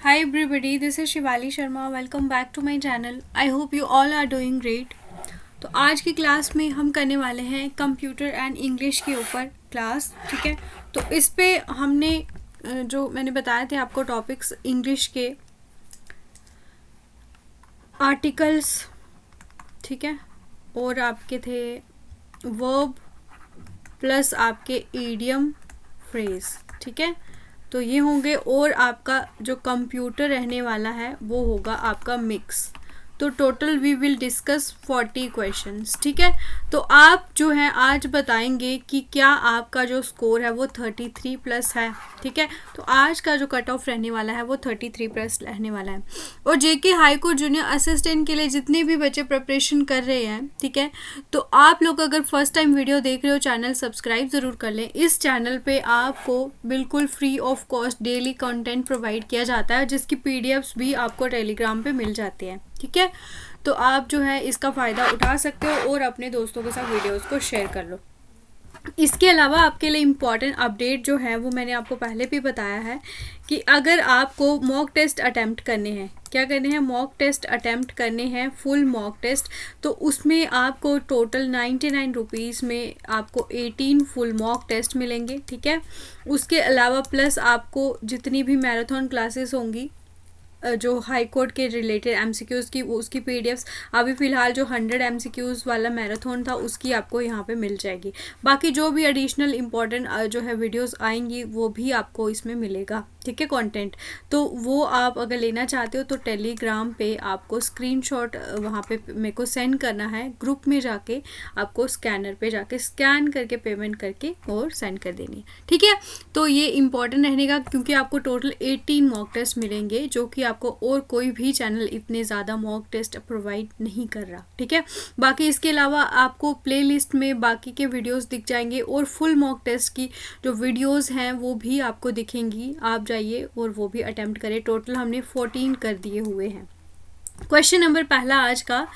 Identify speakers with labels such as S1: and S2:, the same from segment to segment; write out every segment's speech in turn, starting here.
S1: Hi everybody, this is Shivali Sharma. Welcome back to my channel. I hope you all are doing great. तो आज की class में हम करने वाले हैं कंप्यूटर एंड इंग्लिश के ऊपर क्लास. ठीक है, तो इस पे हमने जो मैंने बताए थे आपको टॉपिक्स इंग्लिश के आर्टिकल्स, ठीक है, और आपके थे वर्ब प्लस आपके ईडियम फ्रेज. ठीक है, तो ये होंगे और आपका जो कंप्यूटर रहने वाला है वो होगा आपका मिक्स. तो total we will discuss 40 questions. ठीक है, तो आप जो है आज बताएंगे कि क्या आपका जो स्कोर है वो 33 प्लस है. ठीक है, तो आज का जो कट ऑफ रहने वाला है वो 33 प्लस रहने वाला है. और जेके हाई कोर्ट जूनियर असिस्टेंट के लिए जितने भी बच्चे प्रिपरेशन कर रहे हैं, ठीक है, तो आप लोग अगर फर्स्ट टाइम वीडियो देख रहे हो चैनल सब्सक्राइब ज़रूर कर लें. इस चैनल पे आपको बिल्कुल free of cost daily content provide किया जाता है जिसकी पीडीएफ्स भी आपको टेलीग्राम पे मिल जाती है. ठीक है, तो आप जो है इसका फ़ायदा उठा सकते हो और अपने दोस्तों के साथ वीडियोस को शेयर कर लो. इसके अलावा आपके लिए इम्पॉर्टेंट अपडेट जो है वो मैंने आपको पहले भी बताया है कि अगर आपको मॉक टेस्ट अटैम्प्ट करने हैं, क्या करने हैं, मॉक टेस्ट अटैम्प्ट करने हैं, फुल मॉक टेस्ट, तो उसमें आपको टोटल 99 रुपीज़ में आपको 18 फुल मॉक टेस्ट मिलेंगे. ठीक है, उसके अलावा प्लस आपको जितनी भी मैराथन क्लासेस होंगी जो हाई कोर्ट के रिलेटेड एमसीक्यूज़ की उसकी पीडीएफ्स अभी फ़िलहाल जो 100 एमसीक्यूज़ वाला मैराथन था उसकी आपको यहाँ पे मिल जाएगी. बाकी जो भी एडिशनल इम्पॉर्टेंट जो है वीडियोस आएंगी वो भी आपको इसमें मिलेगा. ठीक है, कंटेंट, तो वो आप अगर लेना चाहते हो तो टेलीग्राम पे आपको स्क्रीनशॉट वहाँ पे मेरे को सेंड करना है. ग्रुप में जाके आपको स्कैनर पे जाके स्कैन करके पेमेंट करके और सेंड कर देनी है. ठीक है, तो ये इंपॉर्टेंट रहने का क्योंकि आपको टोटल 18 मॉक टेस्ट मिलेंगे जो कि आपको और कोई भी चैनल इतने ज़्यादा मॉक टेस्ट प्रोवाइड नहीं कर रहा. ठीक है, बाकी इसके अलावा आपको प्लेलिस्ट में बाकी के वीडियोस दिख जाएंगे और फुल मॉक टेस्ट की जो वीडियोस हैं वो भी आपको दिखेंगी. आप जाइए और वो भी अटेम्प्ट करें. टोटल हमने 14 कर दिए हुए हैं. क्वेश्चन नंबर पहला आज का,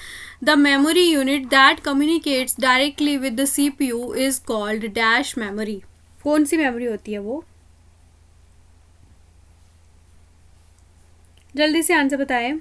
S1: the memory unit that communicates directly with the CPU is called dash memory. कौन सी मेमोरी होती है वो? जल्दी से आंसर बताएं.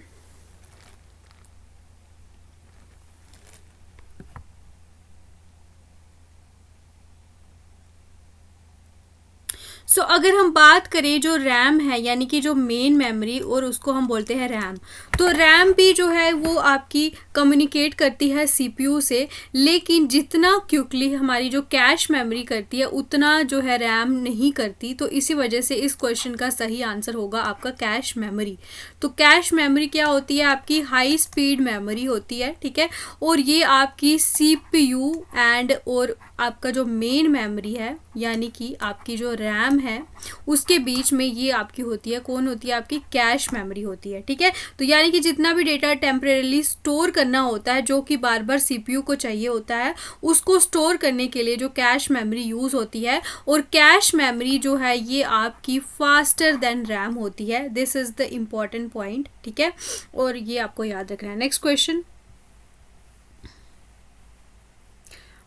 S1: अगर हम बात करें जो रैम है यानी कि जो मेन मेमोरी और उसको हम बोलते हैं रैम, तो रैम भी जो है वो आपकी कम्युनिकेट करती है सीपीयू से, लेकिन जितना क्विकली हमारी जो कैश मेमोरी करती है उतना जो है रैम नहीं करती. तो इसी वजह से इस क्वेश्चन का सही आंसर होगा आपका कैश मेमोरी. तो कैश मेमोरी क्या होती है? आपकी हाई स्पीड मेमोरी होती है. ठीक है, और ये आपकी सीपीयू एंड और आपका जो मेन मेमोरी है यानी कि आपकी जो रैम है उसके बीच में ये आपकी होती है. कौन होती है? आपकी कैश मेमोरी होती है. ठीक है, तो यानी कि जितना भी डेटा टेम्परेली स्टोर करना होता है जो कि बार बार सीपीयू को चाहिए होता है उसको स्टोर करने के लिए जो कैश मेमोरी यूज़ होती है, और कैश मेमोरी जो है ये आपकी फास्टर देन रैम होती है. This is the important point. ठीक है, और ये आपको याद रखना है. Next question,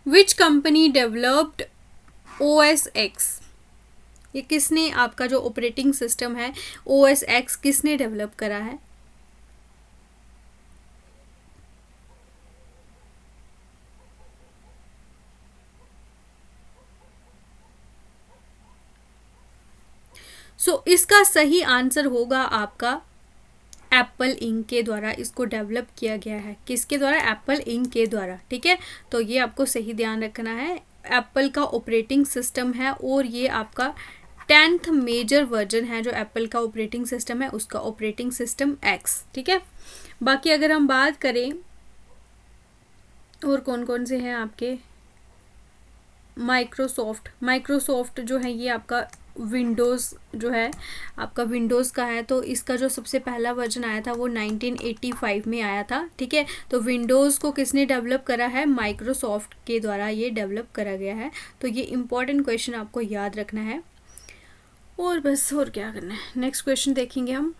S1: which company developed OS X? ये किसने, आपका जो ऑपरेटिंग सिस्टम है OS X किसने डेवलप करा है? इसका सही आंसर होगा आपका एप्पल इंक के द्वारा इसको डेवलप किया गया है. किसके द्वारा? एप्पल इंक के द्वारा. ठीक है, तो ये आपको सही ध्यान रखना है. एप्पल का ऑपरेटिंग सिस्टम है और ये आपका 10th मेजर वर्जन है जो एप्पल का ऑपरेटिंग सिस्टम है उसका ऑपरेटिंग सिस्टम X. ठीक है, बाकी अगर हम बात करें और कौन कौन से हैं आपके, माइक्रोसॉफ्ट जो है ये आपका विंडोज़ जो है आपका विंडोज़ का है. तो इसका जो सबसे पहला वर्जन आया था वो 1985 में आया था. ठीक है, तो विंडोज़ को किसने डेवलप करा है? माइक्रोसॉफ्ट के द्वारा ये डेवलप करा गया है. तो ये इंपॉर्टेंट क्वेश्चन आपको याद रखना है और बस और क्या करना है. नेक्स्ट क्वेश्चन देखेंगे हम,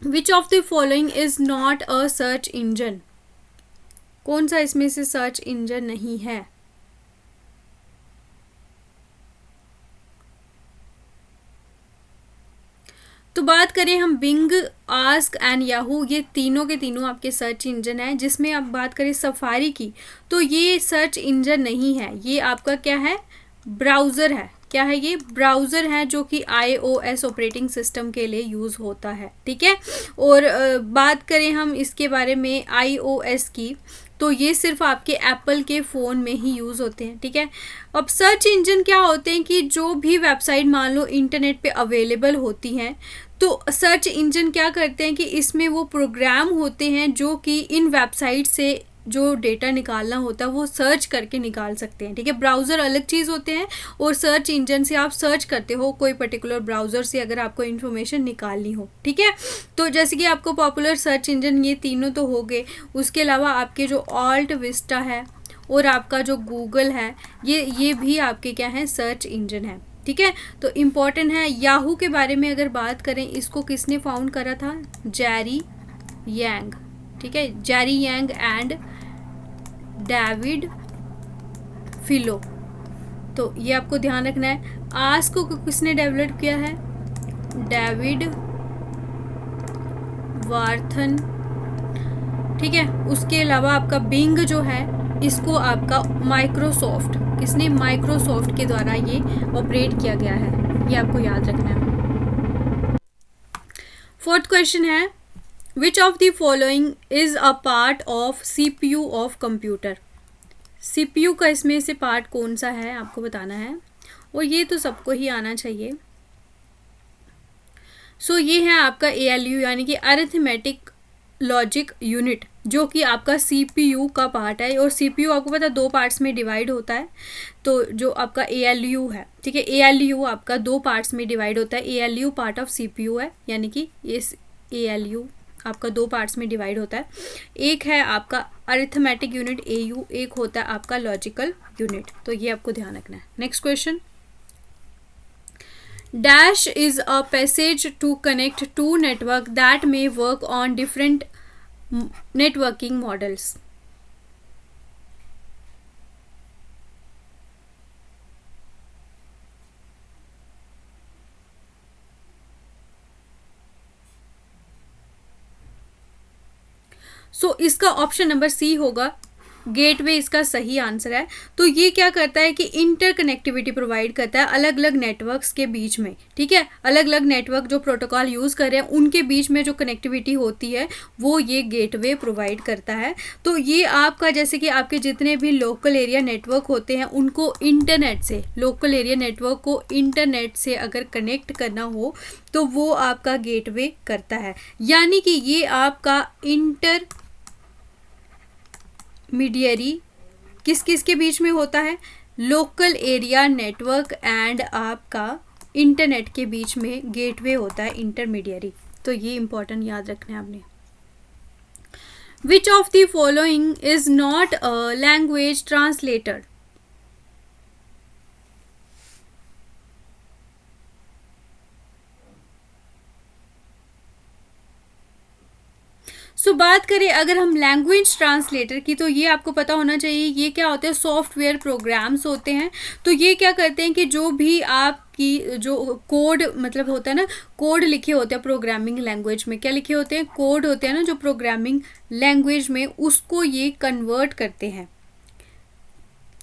S1: विच of the following is not a search engine? कौन सा इसमें से सर्च इंजन नहीं है? तो बात करें हम बिंग, आस्क एंड याहू, ये तीनों के तीनों आपके सर्च इंजन हैं। जिसमें आप बात करें सफारी की, तो ये सर्च इंजन नहीं है, ये आपका क्या है, ब्राउज़र है। क्या है ये, ब्राउज़र है, जो कि iOS ऑपरेटिंग सिस्टम के लिए यूज़ होता है, ठीक है। और बात करें हम इसके बारे में iOS की, तो ये सिर्फ आपके एप्पल के फ़ोन में ही यूज़ होते हैं, ठीक है। अब सर्च इंजन क्या होते हैं कि जो भी वेबसाइट मान लो इंटरनेट पे अवेलेबल होती हैं, तो सर्च इंजन क्या करते हैं कि इसमें वो प्रोग्राम होते हैं जो कि इन वेबसाइट से जो डेटा निकालना होता है वो सर्च करके निकाल सकते हैं, ठीक है। ब्राउज़र अलग चीज़ होते हैं और सर्च इंजन से आप सर्च करते हो कोई पर्टिकुलर ब्राउज़र से अगर आपको इन्फॉर्मेशन निकालनी हो, ठीक है। तो जैसे कि आपको पॉपुलर सर्च इंजन ये तीनों तो हो गए, उसके अलावा आपके जो ऑल्ट विस्टा है और आपका जो गूगल है, ये भी आपके क्या है, सर्च इंजन है, ठीक है। तो इम्पॉर्टेंट है। याहू के बारे में अगर बात करें, इसको किसने फाउंड करा था, जेरी यांग, ठीक है, जेरी यांग एंड डेविड फिलो। तो ये आपको ध्यान रखना है। आस्क को किसने डेवलप किया है, डेविड वार्थन, ठीक है। उसके अलावा आपका बिंग जो है, इसको आपका माइक्रोसॉफ्ट, किसने, माइक्रोसॉफ्ट के द्वारा ये ऑपरेट किया गया है, ये आपको याद रखना है। फोर्थ क्वेश्चन है, which of the following is a part of CPU of computer. CPU का इसमें से पार्ट कौन सा है आपको बताना है, और ये तो सबको ही आना चाहिए। सो ये है आपका ALU यानी कि अरिथमेटिक लॉजिक यूनिट, जो कि आपका CPU का पार्ट है। और CPU आपको पता है 2 पार्ट्स में डिवाइड होता है। तो जो आपका ALU है, ठीक है, ALU आपका 2 पार्ट्स में डिवाइड होता है। ALU पार्ट ऑफ CPU है, यानी कि इस ALU आपका 2 पार्ट्स में डिवाइड होता है। एक है आपका अरिथमेटिक यूनिट AU, एक होता है आपका लॉजिकल यूनिट। तो ये आपको ध्यान रखना है। Next question, dash is a passage to connect to network that may work on different networking models. So इसका ऑप्शन नंबर सी होगा, गेटवे इसका सही आंसर है। तो ये क्या करता है कि इंटर कनेक्टिविटी प्रोवाइड करता है अलग अलग नेटवर्क्स के बीच में, ठीक है। अलग अलग नेटवर्क जो प्रोटोकॉल यूज़ कर रहे हैं उनके बीच में जो कनेक्टिविटी होती है वो ये गेटवे प्रोवाइड करता है। तो ये आपका, जैसे कि आपके जितने भी लोकल एरिया नेटवर्क होते हैं उनको इंटरनेट से, लोकल एरिया नेटवर्क को इंटरनेट से अगर कनेक्ट करना हो तो वो आपका गेटवे करता है। यानी कि ये आपका मीडियरी किस किस के बीच में होता है, लोकल एरिया नेटवर्क एंड आपका इंटरनेट के बीच में गेटवे होता है, इंटरमीडियरी। तो ये इंपॉर्टेंट याद रखना है आपने। Which of the following is not a language translator. So बात करें अगर हम लैंग्वेज ट्रांसलेटर की, तो ये आपको पता होना चाहिए ये क्या होते हैं, सॉफ्टवेयर प्रोग्राम्स होते हैं। तो ये क्या करते हैं कि जो भी आपकी जो कोड मतलब होता है ना, कोड लिखे होते हैं प्रोग्रामिंग लैंग्वेज में, क्या लिखे होते हैं, कोड होते हैं ना जो प्रोग्रामिंग लैंग्वेज में, उसको ये कन्वर्ट करते हैं।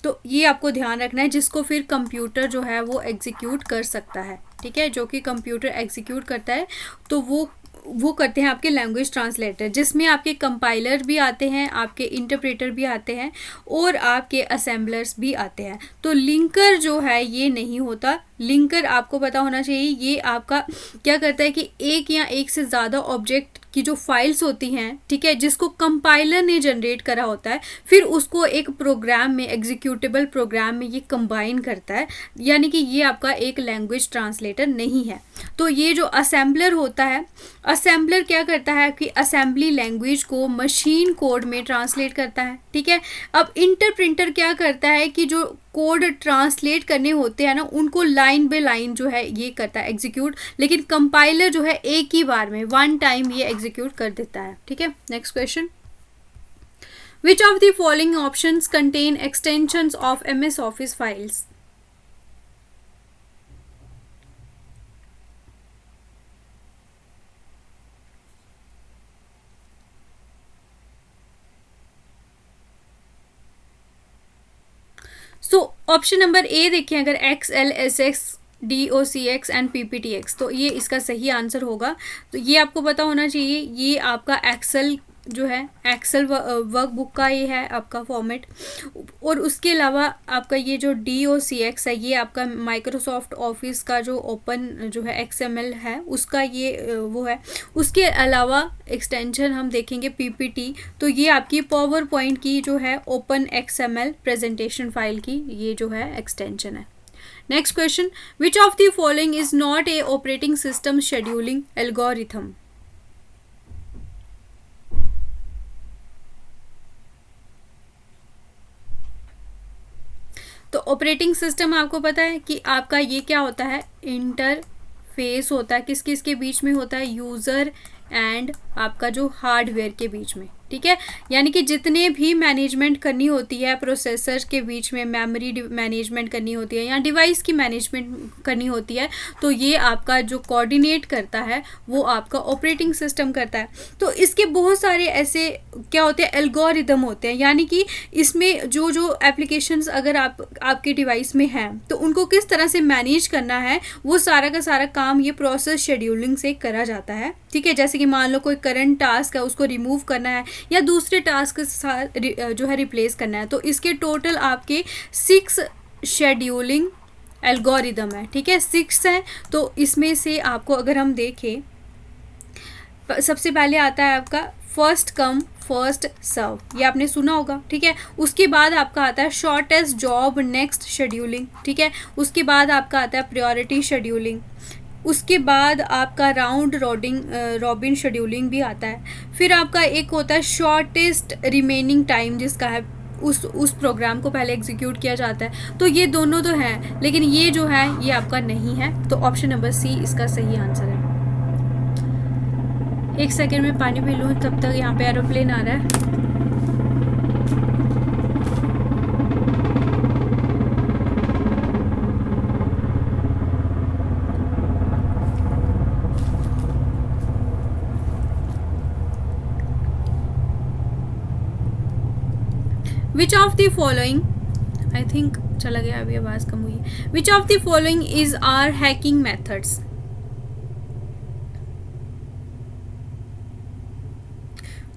S1: तो ये आपको ध्यान रखना है, जिसको फिर कंप्यूटर जो है वो एग्जीक्यूट कर सकता है, ठीक है। जो कि कंप्यूटर एग्जीक्यूट करता है तो वो करते हैं आपके लैंग्वेज ट्रांसलेटर, जिसमें आपके कंपाइलर भी आते हैं, आपके इंटरप्रेटर भी आते हैं और आपके असेंबलर्स भी आते हैं। तो लिंकर जो है ये नहीं होता। लिंकर आपको पता होना चाहिए ये आपका क्या करता है कि एक या एक से ज़्यादा ऑब्जेक्ट की जो फाइल्स होती हैं, ठीक है, जिसको कंपाइलर ने जनरेट करा होता है, फिर उसको एक प्रोग्राम में, एग्जीक्यूटेबल प्रोग्राम में ये कंबाइन करता है। यानी कि ये आपका एक लैंग्वेज ट्रांसलेटर नहीं है। तो ये जो असेंबलर होता है, असेंबलर क्या करता है कि असेंबली लैंग्वेज को मशीन कोड में ट्रांसलेट करता है, ठीक है। अब इंटरप्रिंटर क्या करता है कि जो कोड ट्रांसलेट करने होते हैं ना उनको लाइन बाय लाइन जो है ये करता है एग्जीक्यूट, लेकिन कंपाइलर जो है एक ही बार में वन टाइम ये एग्जीक्यूट कर देता है, ठीक है। Next question, which of the following options contain extensions of MS office files. Option number a देखें, अगर x l s x d o c x and p p t x, तो ये इसका सही आंसर होगा। तो ये आपको पता होना चाहिए, ये आपका एक्सेल जो है, एक्सेल वर्कबुक का ये है आपका फॉर्मेट। और उसके अलावा आपका ये जो डी ओ सी एक्स है, ये आपका माइक्रोसॉफ्ट ऑफिस का जो ओपन जो है एक्स एम एल है उसका ये वो है। उसके अलावा एक्सटेंशन हम देखेंगे पी पी टी, तो ये आपकी पावर पॉइंट की जो है open x m l presentation file की ये जो है एक्सटेंशन है। Next question, which of the following is not a operating system scheduling algorithm? तो ऑपरेटिंग सिस्टम आपको पता है कि आपका ये क्या होता है, इंटरफेस होता है, किस किस के बीच में होता है, यूज़र एंड आपका जो हार्डवेयर के बीच में, ठीक है। यानी कि जितने भी मैनेजमेंट करनी होती है प्रोसेसर के बीच में, मेमोरी मैनेजमेंट करनी होती है या डिवाइस की मैनेजमेंट करनी होती है, तो ये आपका जो कोऑर्डिनेट करता है वो आपका ऑपरेटिंग सिस्टम करता है। तो इसके बहुत सारे ऐसे क्या होते हैं, एल्गोरिदम होते हैं, यानी कि इसमें जो जो एप्लीकेशंस अगर आपके डिवाइस में हैं तो उनको किस तरह से मैनेज करना है, वो सारा का सारा काम ये प्रोसेस शेड्यूलिंग से करा जाता है, ठीक है। जैसे कि मान लो कोई करंट टास्क है उसको रिमूव करना है या दूसरे टास्क के साथ जो है रिप्लेस करना है, तो इसके टोटल आपके 6 शेड्यूलिंग एल्गोरिदम है, ठीक है, 6 है। तो इसमें से आपको अगर हम देखें, सबसे पहले आता है आपका फर्स्ट कम फर्स्ट सर्व, ये आपने सुना होगा, ठीक है। उसके बाद आपका आता है शॉर्टेस्ट जॉब नेक्स्ट शेड्यूलिंग, ठीक है। उसके बाद आपका आता है प्रायोरिटी शेड्यूलिंग। उसके बाद आपका राउंड रॉबिन शेड्यूलिंग भी आता है। फिर आपका एक होता है शॉर्टेस्ट रिमेनिंग टाइम, जिसका है उस प्रोग्राम को पहले एग्जीक्यूट किया जाता है। तो ये दोनों तो हैं, लेकिन ये जो है ये आपका नहीं है, तो ऑप्शन नंबर सी इसका सही आंसर है। एक सेकेंड में पानी पी लूँ, तब तक यहाँ पे एरोप्लेन आ रहा है। Which of the following, I think चला गया, अभी आवाज़ कम हुई है। Which of the following is are hacking methods?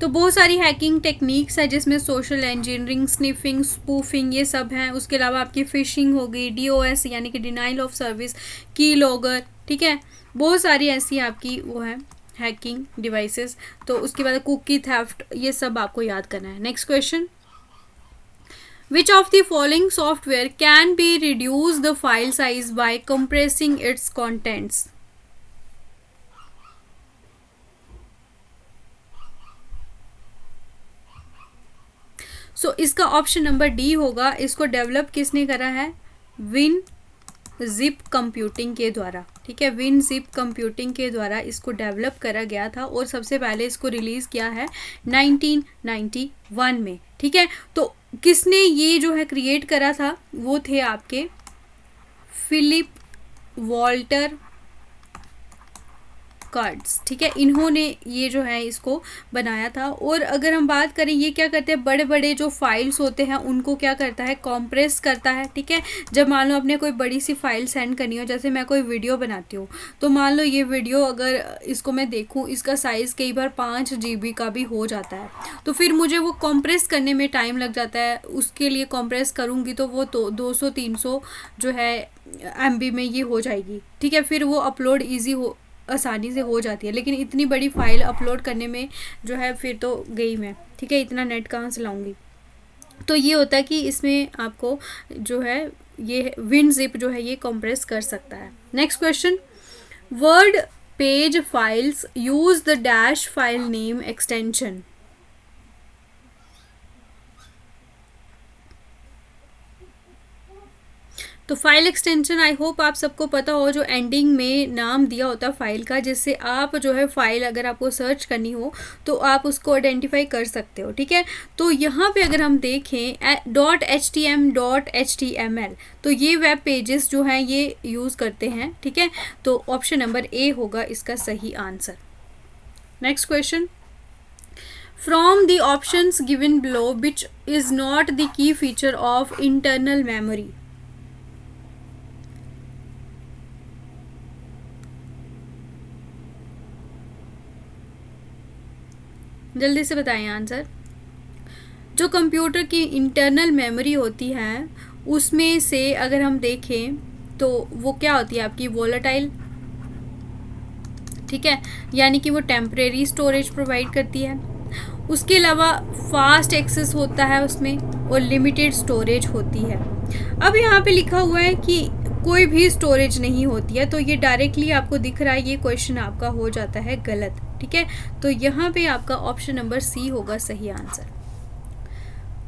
S1: तो बहुत सारी हैकिंग टेक्निक्स है, जिसमें सोशल इंजीनियरिंग, स्निफिंग, स्पूफिंग, ये सब हैं। उसके अलावा आपकी फिशिंग होगी, DOS यानी कि डिनाइल ऑफ सर्विस, की लॉगर, ठीक है। बहुत सारी ऐसी आपकी वो है हैकिंग डिवाइसेस। तो उसके बाद कुकी थेफ्ट, ये सब आपको याद करना है। Next question, which of the following software can be reduce the file size by compressing its contents? सो इसका ऑप्शन नंबर डी होगा। इसको डेवलप किसने करा है, विन जिप कंप्यूटिंग के द्वारा, ठीक है। विन जिप कंप्यूटिंग के द्वारा इसको डेवलप करा गया था और सबसे पहले इसको रिलीज़ किया है 1991 में, ठीक है। तो किसने ये जो है क्रिएट करा था, वो थे आपके फिलिप वॉल्टर कार्ड्स, ठीक है। इन्होंने ये जो है इसको बनाया था। और अगर हम बात करें, ये क्या करते हैं, बड़े बड़े जो फाइल्स होते हैं उनको क्या करता है, कॉम्प्रेस करता है, ठीक है। जब मान लो अपने कोई बड़ी सी फाइल सेंड करनी हो, जैसे मैं कोई वीडियो बनाती हूँ, तो मान लो ये वीडियो अगर इसको मैं देखूँ, इसका साइज़ कई बार 5 GB का भी हो जाता है, तो फिर मुझे वो कॉम्प्रेस करने में टाइम लग जाता है। उसके लिए कॉम्प्रेस करूँगी तो वो तो 200-300 जो है MB में ये हो जाएगी, ठीक है। फिर वो अपलोड ईजी आसानी से हो जाती है, लेकिन इतनी बड़ी फाइल अपलोड करने में जो है फिर तो गई मैं, ठीक है, इतना नेट कहाँ से लाऊंगी। तो ये होता है कि इसमें आपको जो है ये विनजिप जो है ये कंप्रेस कर सकता है। Next question, word page files use the dash file name extension. तो फाइल एक्सटेंशन आई होप आप सबको पता हो, जो एंडिंग में नाम दिया होता है फाइल का, जिससे आप जो है फाइल अगर आपको सर्च करनी हो तो आप उसको आइडेंटिफाई कर सकते हो, ठीक है। तो यहाँ पे अगर हम देखें .htm.html, तो ये वेब पेजेस जो हैं ये यूज़ करते हैं, ठीक है। तो ऑप्शन नंबर ए होगा इसका सही answer. Next question, from the options given below which is not the key feature of internal memory. जल्दी से बताएं आंसर। जो कंप्यूटर की इंटरनल मेमोरी होती है उसमें से अगर हम देखें तो वो क्या होती है आपकी, वोलेटाइल, ठीक है, यानी कि वो टेम्परेरी स्टोरेज प्रोवाइड करती है। उसके अलावा फास्ट एक्सेस होता है उसमें और लिमिटेड स्टोरेज होती है। अब यहाँ पे लिखा हुआ है कि कोई भी स्टोरेज नहीं होती है, तो ये डायरेक्टली आपको दिख रहा है, ये क्वेश्चन आपका हो जाता है गलत, ठीक है। तो यहाँ पे आपका ऑप्शन नंबर सी होगा सही आंसर।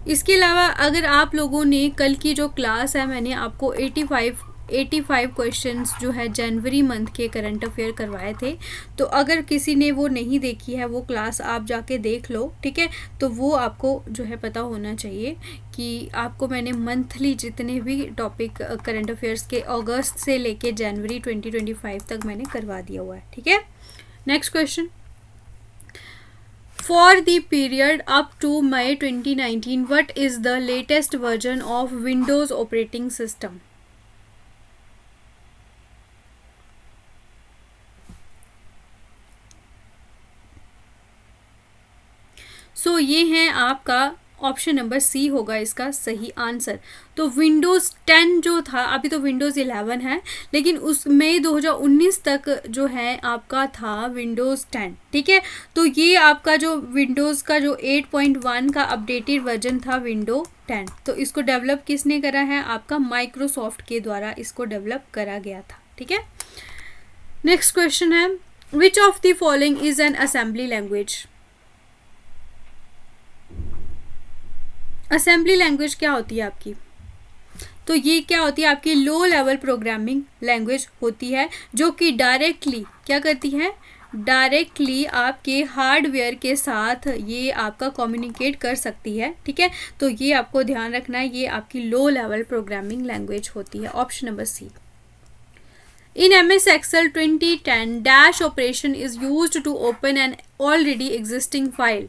S1: इसके अलावा अगर आप लोगों ने कल की जो क्लास है, मैंने आपको 85 क्वेश्चंस जो है जनवरी मंथ के करंट अफेयर करवाए थे, तो अगर किसी ने वो नहीं देखी है वो क्लास आप जाके देख लो, ठीक है। तो वो आपको जो है पता होना चाहिए कि आपको मैंने मंथली जितने भी टॉपिक करंट अफेयर्स के अगस्त से लेके जनवरी 2025 तक मैंने करवा दिया हुआ है, ठीक है। Next question, for the period up to May 2019, what is the latest version of Windows operating system? सो ये है आपका ऑप्शन नंबर सी होगा इसका सही आंसर। तो विंडोज़ 10 जो था, अभी तो विंडोज़ 11 है, लेकिन उस मई 2019 तक जो है आपका था विंडोज़ 10, ठीक है। तो ये आपका जो विंडोज़ का जो 8.1 का अपडेटेड वर्जन था विंडो 10, तो इसको डेवलप किसने करा है, आपका माइक्रोसॉफ्ट के द्वारा इसको डेवलप करा गया था, ठीक है। नेक्स्ट क्वेश्चन है, which of the following is an assembly language? Assembly language क्या होती है आपकी? तो ये क्या होती है आपकी, लो लेवल प्रोग्रामिंग लैंग्वेज होती है, जो कि डायरेक्टली क्या करती है, डायरेक्टली आपके हार्डवेयर के साथ ये आपका कम्युनिकेट कर सकती है, ठीक है। तो ये आपको ध्यान रखना है, ये आपकी लो लेवल प्रोग्रामिंग लैंग्वेज होती है, option number c. In MS Excel 2010, dash operation is used to open an already existing file.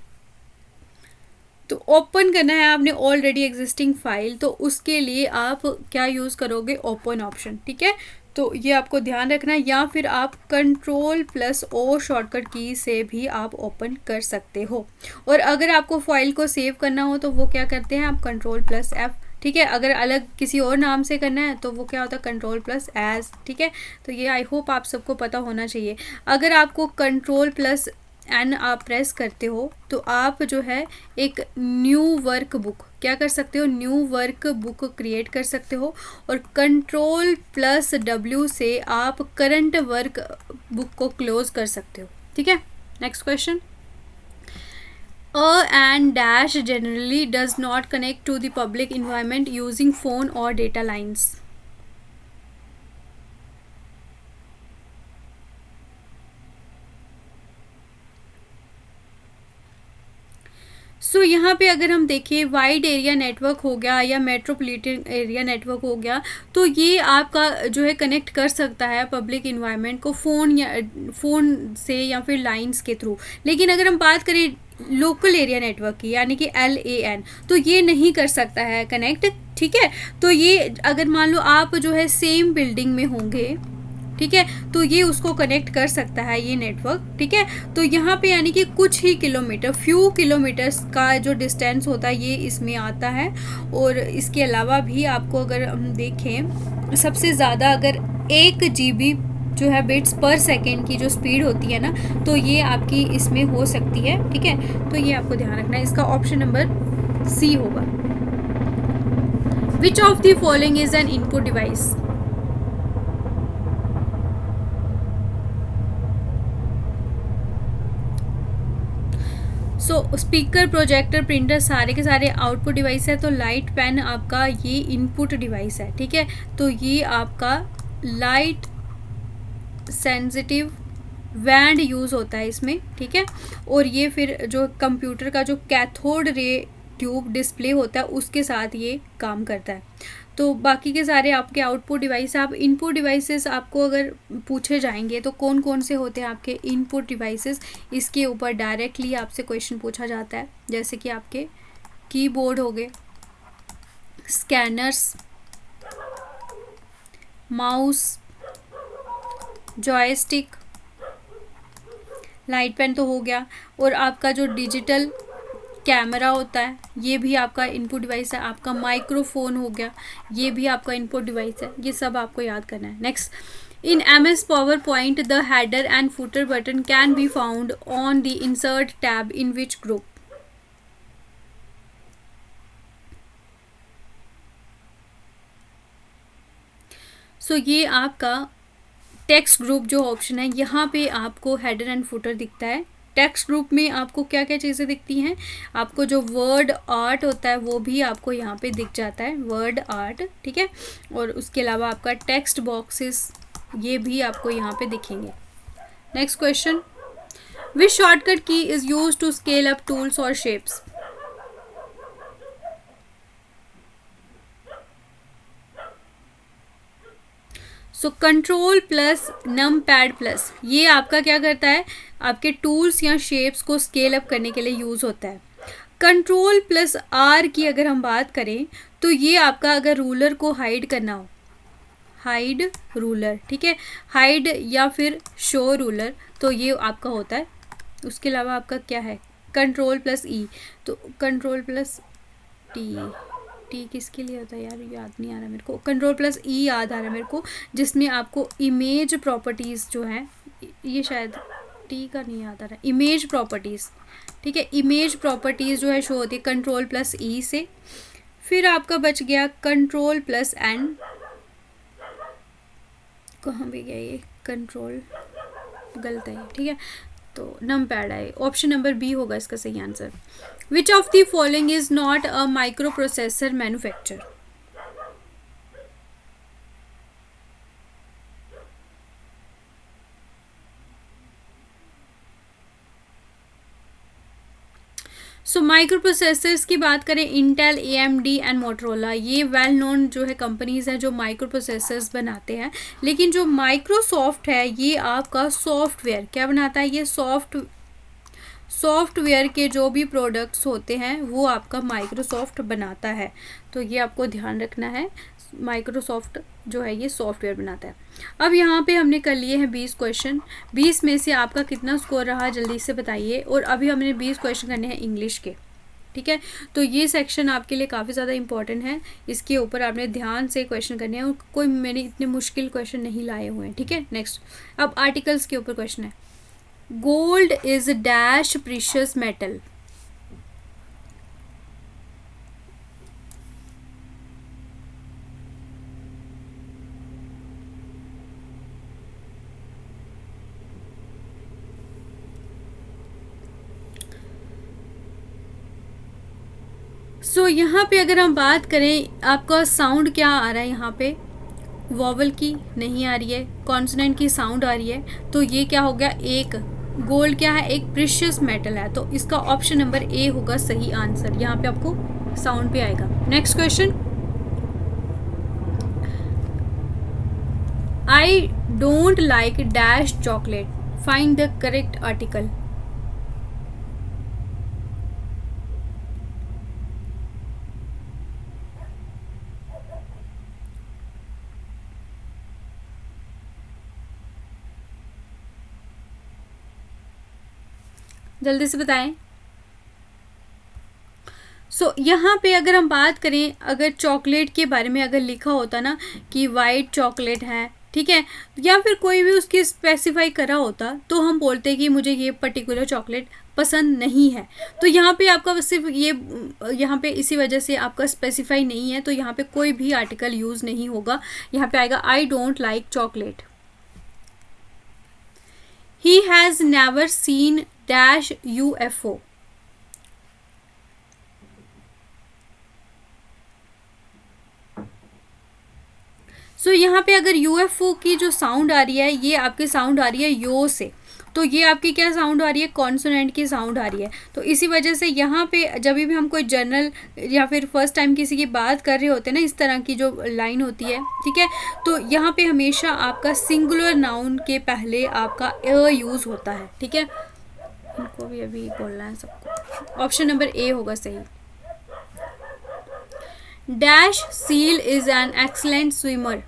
S1: तो ओपन करना है आपने ऑलरेडी एग्जिस्टिंग फाइल, तो उसके लिए आप क्या यूज़ करोगे, ओपन ऑप्शन, ठीक है। तो ये आपको ध्यान रखना है, या फिर आप Ctrl+O शॉर्टकट की से भी आप ओपन कर सकते हो। और अगर आपको फाइल को सेव करना हो तो वो क्या करते हैं आप, Ctrl+F, ठीक है। अगर अलग किसी और नाम से करना है तो वो क्या होता है, Ctrl+S, ठीक है। तो ये आई होप आप सबको पता होना चाहिए। अगर आपको Ctrl+N आप प्रेस करते हो तो आप जो है एक न्यू वर्क बुक क्या कर सकते हो, न्यू वर्क बुक क्रिएट कर सकते हो। और Ctrl+W से आप करंट वर्क बुक को क्लोज कर सकते हो, ठीक है। Next question, and dash generally does not connect to the public environment using phone or data lines. सो यहाँ पे अगर हम देखें वाइड एरिया नेटवर्क हो गया या मेट्रोपॉलिटन एरिया नेटवर्क हो गया, तो ये आपका जो है कनेक्ट कर सकता है पब्लिक इन्वायरमेंट को फ़ोन से या फिर लाइंस के थ्रू। लेकिन अगर हम बात करें लोकल एरिया नेटवर्क की, यानी कि LAN, तो ये नहीं कर सकता है कनेक्ट, ठीक है। तो ये अगर मान लो आप जो है सेम बिल्डिंग में होंगे, ठीक है, तो ये उसको कनेक्ट कर सकता है ये नेटवर्क, ठीक है। तो यहाँ पे यानी कि कुछ ही किलोमीटर, फ्यू किलोमीटर्स का जो डिस्टेंस होता है ये इसमें आता है। और इसके अलावा भी आपको अगर हम देखें, सबसे ज़्यादा अगर 1 GB जो है बिट्स पर सेकेंड की जो स्पीड होती है ना, तो ये आपकी इसमें हो सकती है, ठीक है। तो ये आपको ध्यान रखना है, इसका ऑप्शन नंबर सी होगा। विच of the following is an input device? So speaker, projector, printer सारे के सारे आउटपुट डिवाइस है। तो लाइट पेन आपका ये इनपुट डिवाइस है, ठीक है। तो ये आपका लाइट सेंसिटिव बैंड यूज़ होता है इसमें, ठीक है। और ये फिर जो कंप्यूटर का जो कैथोड रे ट्यूब डिस्प्ले होता है उसके साथ ये काम करता है। तो बाकी के सारे आपके आउटपुट डिवाइस, आप इनपुट डिवाइसेस आपको अगर पूछे जाएंगे तो कौन कौन से होते हैं आपके इनपुट डिवाइसेस, इसके ऊपर डायरेक्टली आपसे क्वेश्चन पूछा जाता है। जैसे कि आपके कीबोर्ड हो गए, scanners, mouse, joystick, light pen तो हो गया। और आपका जो डिजिटल कैमरा होता है ये भी आपका इनपुट डिवाइस है। आपका माइक्रोफोन हो गया, ये भी आपका इनपुट डिवाइस है। ये सब आपको याद करना है। Next, in MS PowerPoint the header and footer button can be found on the insert tab in which group. So ये आपका टेक्स्ट ग्रुप जो ऑप्शन है, यहाँ पे आपको हेडर एंड फुटर दिखता है। टेक्स्ट ग्रुप में आपको क्या क्या चीज़ें दिखती हैं, आपको जो वर्ड आर्ट होता है वो भी आपको यहाँ पे दिख जाता है, वर्ड आर्ट, ठीक है। और उसके अलावा आपका टेक्स्ट बॉक्सेस ये भी आपको यहाँ पे दिखेंगे। Next question, which shortcut key is used to scale up tools और shapes. So control plus num pad plus, ये आपका क्या करता है, आपके टूल्स या शेप्स को स्केल अप करने के लिए यूज़ होता है। कंट्रोल प्लस R की अगर हम बात करें तो ये आपका अगर रूलर को हाइड करना हो, हाइड रूलर, ठीक है, हाइड या फिर शो रूलर, तो ये आपका होता है। उसके अलावा आपका क्या है, कंट्रोल प्लस E, तो कंट्रोल प्लस टी किसके लिए होता है यार, याद नहीं आ रहा मेरे को। कंट्रोल प्लस E याद आ रहा है मेरे को, जिसमें आपको इमेज प्रॉपर्टीज़ जो है, ये शायद टी का नहीं याद आ रहा, इमेज प्रॉपर्टीज़, ठीक है, इमेज प्रॉपर्टीज़ जो है शो होती है कंट्रोल प्लस E से। फिर आपका बच गया कंट्रोल प्लस N, कहाँ भी गया ये, कंट्रोल गलत है, ठीक है, तो नम पैड है, ऑप्शन नंबर बी होगा इसका सही answer. Which of the following is not a micro processor manufacture. So micro processors की बात करें, इंटेल, AMD एंड मोटरोला, ये वेल नोन जो है कंपनीज हैं जो माइक्रो प्रोसेसर्स बनाते हैं। लेकिन जो माइक्रोसॉफ्ट है ये आपका सॉफ्टवेयर क्या बनाता है, ये सॉफ्टवेयर के जो भी प्रोडक्ट्स होते हैं वो आपका माइक्रोसॉफ्ट बनाता है। तो ये आपको ध्यान रखना है, माइक्रोसॉफ्ट जो है ये सॉफ्टवेयर बनाता है। अब यहाँ पे हमने कर लिए हैं 20 क्वेश्चन। 20 में से आपका कितना स्कोर रहा जल्दी से बताइए। और अभी हमने 20 क्वेश्चन करने हैं इंग्लिश के, ठीक है। तो ये सेक्शन आपके लिए काफ़ी ज़्यादा इंपॉर्टेंट है, इसके ऊपर आपने ध्यान से क्वेश्चन करने हैं और कोई मैंने इतने मुश्किल क्वेश्चन नहीं लाए हुए हैं, ठीक है। नेक्स्ट, अब आर्टिकल्स के ऊपर क्वेश्चन है। Gold is dash precious metal. So यहाँ पे अगर हम बात करें, आपका साउंड क्या आ रहा है, यहाँ पे वॉवल की नहीं आ रही है, कॉन्सोनेंट की साउंड आ रही है, तो ये क्या हो गया, एक गोल्ड क्या है, एक प्रीशियस मेटल है, तो इसका ऑप्शन नंबर ए होगा सही आंसर। यहाँ पे आपको साउंड पे आएगा। Next question, I don't like dash chocolate, find the correct article. जल्दी से बताएं। सो यहाँ पे अगर हम बात करें, अगर चॉकलेट के बारे में अगर लिखा होता ना कि वाइट चॉकलेट है, ठीक है, या फिर कोई भी उसकी स्पेसिफाई करा होता, तो हम बोलते कि मुझे ये पर्टिकुलर चॉकलेट पसंद नहीं है। तो यहाँ पे आपका सिर्फ ये, यहाँ पे इसी वजह से आपका स्पेसिफाई नहीं है, तो यहाँ पे कोई भी आर्टिकल यूज़ नहीं होगा। यहाँ पे आएगा I don't like chocolate. He has never seen dash UFO। सो यहाँ पे अगर UFO की जो साउंड आ रही है, ये आपकी साउंड आ रही है यो से, तो ये आपकी क्या साउंड आ रही है, कॉन्सोनेंट की साउंड आ रही है। तो इसी वजह से यहाँ पे जब भी हम कोई जनरल या फिर फर्स्ट टाइम किसी की बात कर रहे होते हैं ना, इस तरह की जो लाइन होती है, ठीक है, तो यहाँ पे हमेशा आपका सिंगुलर नाउन के पहले आपका अ यूज़ होता है, ठीक है। इनको भी अभी बोलना है सबको। ऑप्शन नंबर ए होगा सही। Dash seal is an excellent swimmer.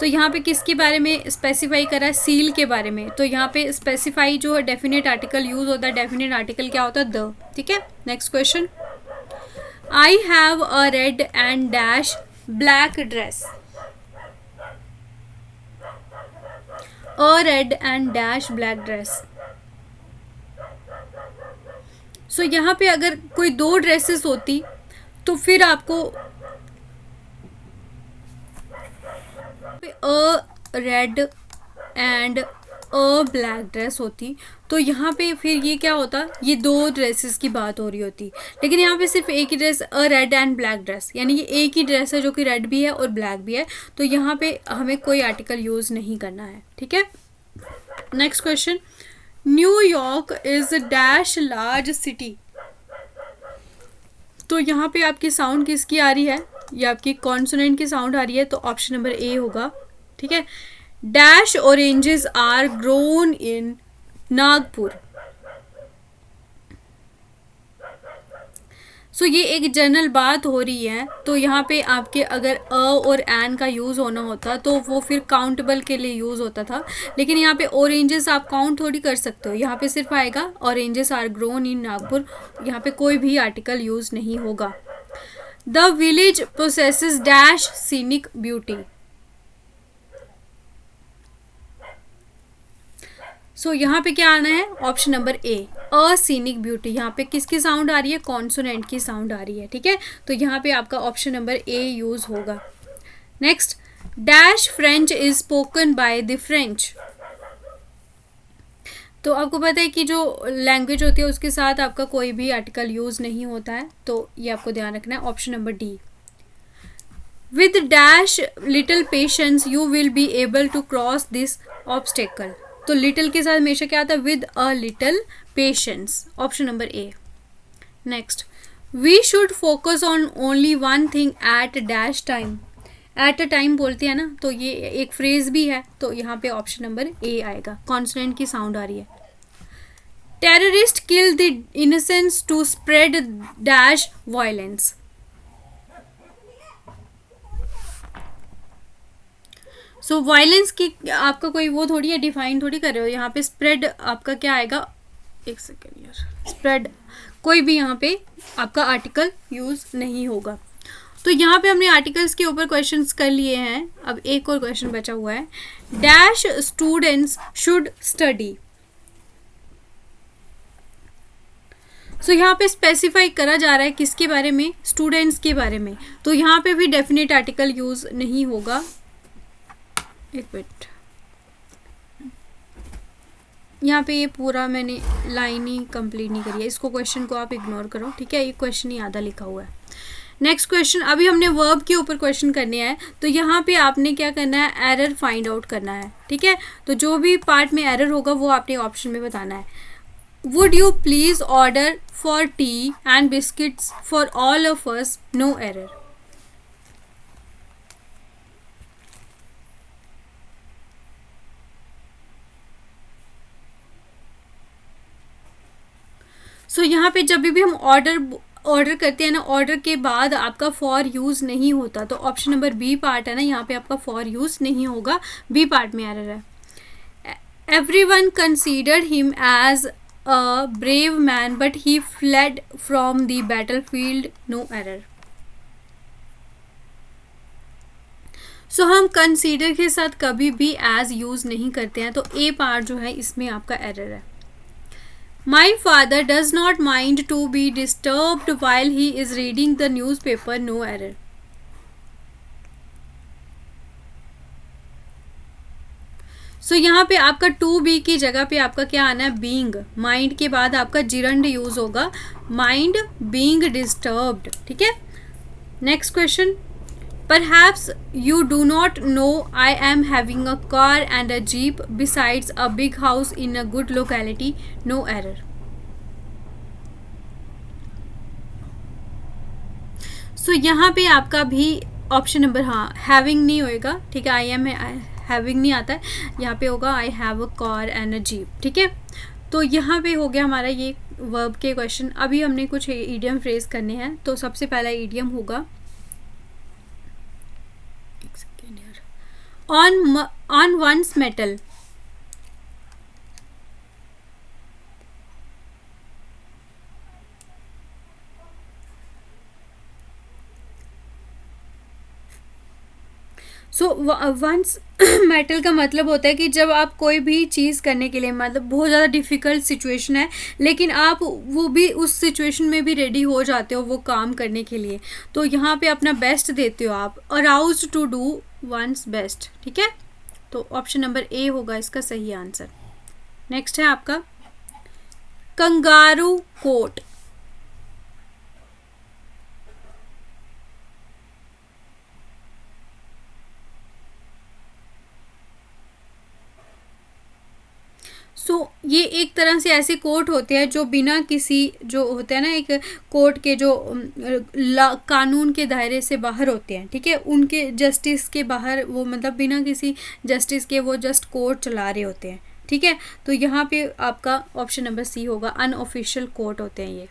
S1: तो यहाँ पे किसके बारे में स्पेसिफाई करा है, सील के बारे में। तो यहाँ पे स्पेसिफाई जो है डेफिनेट आर्टिकल यूज होता है, डेफिनेट आर्टिकल क्या होता है, द। ठीक है, next question, I have a red and dash black dress, a red and dash black dress. So यहाँ पे अगर कोई दो ड्रेसेस होती तो फिर आपको a red and a black dress होती, तो यहाँ पे फिर ये क्या होता, ये दो ड्रेसेस की बात हो रही होती। लेकिन यहाँ पे सिर्फ एक ही dress, a red and black dress, यानी कि एक ही ड्रेस है जो कि रेड भी है और ब्लैक भी है। तो यहाँ पे हमें कोई आर्टिकल यूज़ नहीं करना है। ठीक है, next question, New York is dash large city. तो यहाँ पे आपकी साउंड किसकी आ रही है, ये आपकी कॉन्सोनेंट की साउंड आ रही है, तो ऑप्शन नंबर ए होगा। ठीक है, dash oranges are grown in Nagpur. So ये एक जनरल बात हो रही है, तो यहाँ पे आपके अगर अ और एन का यूज़ होना होता तो वो फिर काउंटेबल के लिए यूज़ होता था। लेकिन यहाँ पे ऑरेंजेस आप काउंट थोड़ी कर सकते हो, यहाँ पे सिर्फ आएगा oranges are grown in Nagpur, यहाँ पे कोई भी आर्टिकल यूज़ नहीं होगा। The village possesses dash scenic beauty. So यहाँ पे क्या आना है, option number A, a scenic beauty. यहाँ पे किसकी साउंड आ रही है, कॉन्सोनेंट की साउंड आ रही है। ठीक है, तो यहाँ पे आपका ऑप्शन नंबर ए यूज होगा। Next, dash French is spoken by the French. तो आपको पता है कि जो लैंग्वेज होती है उसके साथ आपका कोई भी आर्टिकल यूज नहीं होता है, तो ये आपको ध्यान रखना है, option number d. With dash little patience you will be able to cross this obstacle. तो लिटिल के साथ हमेशा क्या आता है, with a little patience, option number a. Next, we should focus on only one thing at dash time. At a time बोलते हैं ना, तो ये एक फ्रेज भी है, तो यहाँ पे ऑप्शन नंबर ए आएगा, कॉन्सोनेंट की साउंड आ रही है। Terrorist kill the innocents to spread dash violence. So violence की आपका कोई वो थोड़ी है, डिफाइन थोड़ी कर रहे हो, यहाँ पे स्प्रेड आपका क्या आएगा, एक सेकेंड यार, स्प्रेड कोई भी यहाँ पे आपका आर्टिकल यूज नहीं होगा। तो यहाँ पे हमने आर्टिकल्स के ऊपर क्वेश्चंस कर लिए हैं, अब एक और क्वेश्चन बचा हुआ है, डैश स्टूडेंट्स शुड स्टडी। सो यहाँ पे स्पेसिफाई करा जा रहा है किसके बारे में, स्टूडेंट्स के बारे में, तो यहाँ पे भी डेफिनेट आर्टिकल यूज नहीं होगा। एक मिनट, यहाँ पे ये पूरा मैंने लाइन ही कंप्लीट नहीं करी है, इसको क्वेश्चन को आप इग्नोर करो। ठीक है, ये क्वेश्चन ही आधा लिखा हुआ है। नेक्स्ट क्वेश्चन, अभी हमने वर्ब के ऊपर क्वेश्चन करने हैं, तो यहाँ पे आपने क्या करना है, एरर फाइंड आउट करना है। ठीक है, तो जो भी पार्ट में एरर होगा वो आपने ऑप्शन में बताना है। Would you please order for tea and biscuits for all of us, no error. So यहाँ पे जब भी हम ऑर्डर करते हैं ना, ऑर्डर के बाद आपका फॉर यूज़ नहीं होता, तो ऑप्शन नंबर बी पार्ट है ना, यहाँ पे आपका फॉर यूज़ नहीं होगा, बी पार्ट में एरर है। Everyone considered him as a brave man but he fled from the battlefield, no error. So हम कंसीडर के साथ कभी भी एज यूज़ नहीं करते हैं, तो ए पार्ट जो है इसमें आपका एरर है। My father does not mind to be disturbed while he is reading the newspaper, no error. सो यहाँ पे आपका टू बी की जगह पे आपका क्या आना है, बीइंग। माइंड के बाद आपका जिरंड यूज होगा, माइंड बीइंग डिस्टर्ब्ड। ठीक है, next question, Perhaps you do not know I am having a car and a jeep besides a big house in a good locality, no error. So यहाँ पे आपका भी option number having नहीं होएगा। ठीक है, आई एम हैविंग नहीं आता है, यहाँ पे होगा आई have a car and a jeep. ठीक है, तो यहाँ पे हो गया हमारा ये वर्ब के क्वेश्चन। अभी हमने कुछ ईडियम फ्रेज करने हैं, तो सबसे पहला ईडियम होगा on one's metal. So one's metal का मतलब होता है कि जब आप कोई भी चीज़ करने के लिए, मतलब बहुत ज़्यादा डिफ़िकल्ट सिचुएशन है लेकिन आप वो भी उस सिचुएशन में भी रेडी हो जाते हो वो काम करने के लिए, तो यहाँ पे अपना बेस्ट देते हो आप, aroused to do one's best, ठीक है। तो ऑप्शन नंबर ए होगा इसका सही आंसर। नेक्स्ट है आपका कंगारू कोट। ये एक तरह से ऐसे कोर्ट होते हैं जो बिना किसी, जो होते हैं ना एक कोर्ट के जो कानून के दायरे से बाहर होते हैं, ठीक है, उनके जस्टिस के बाहर, वो मतलब बिना किसी जस्टिस के वो जस्ट कोर्ट चला रहे होते हैं, ठीक है। तो यहाँ पे आपका ऑप्शन नंबर सी होगा, अनऑफिशियल कोर्ट होते हैं ये।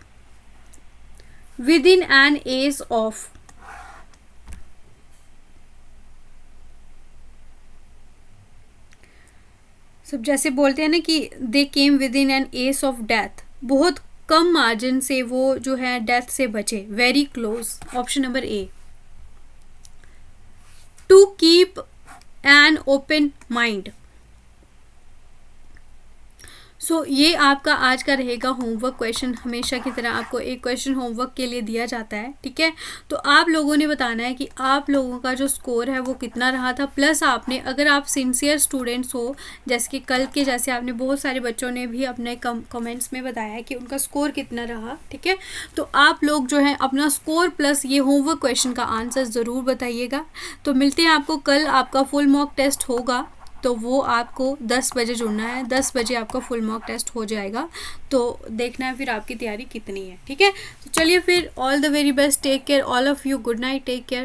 S1: Within an edge of, सब जैसे बोलते हैं ना कि they came within an edge of death, बहुत कम मार्जिन से वो जो है डेथ से बचे, very close. Option number a. To keep an open mind. ये आपका आज का रहेगा होमवर्क क्वेश्चन। हमेशा की तरह आपको एक क्वेश्चन होमवर्क के लिए दिया जाता है, ठीक है। तो आप लोगों ने बताना है कि आप लोगों का जो स्कोर है वो कितना रहा था, प्लस आपने, अगर आप सिंसियर स्टूडेंट्स हो, जैसे कि कल के जैसे आपने बहुत सारे बच्चों ने भी अपने कमेंट्स में बताया है कि उनका स्कोर कितना रहा, ठीक है। तो आप लोग जो है अपना स्कोर प्लस ये होमवर्क क्वेश्चन का आंसर ज़रूर बताइएगा। तो मिलते हैं आपको कल, आपका फुल मॉक टेस्ट होगा, तो वो आपको 10 बजे जुड़ना है, 10 बजे आपका फुल मॉक टेस्ट हो जाएगा, तो देखना है फिर आपकी तैयारी कितनी है, ठीक है। तो चलिए फिर, all the very best, take care all of you, good night, take care.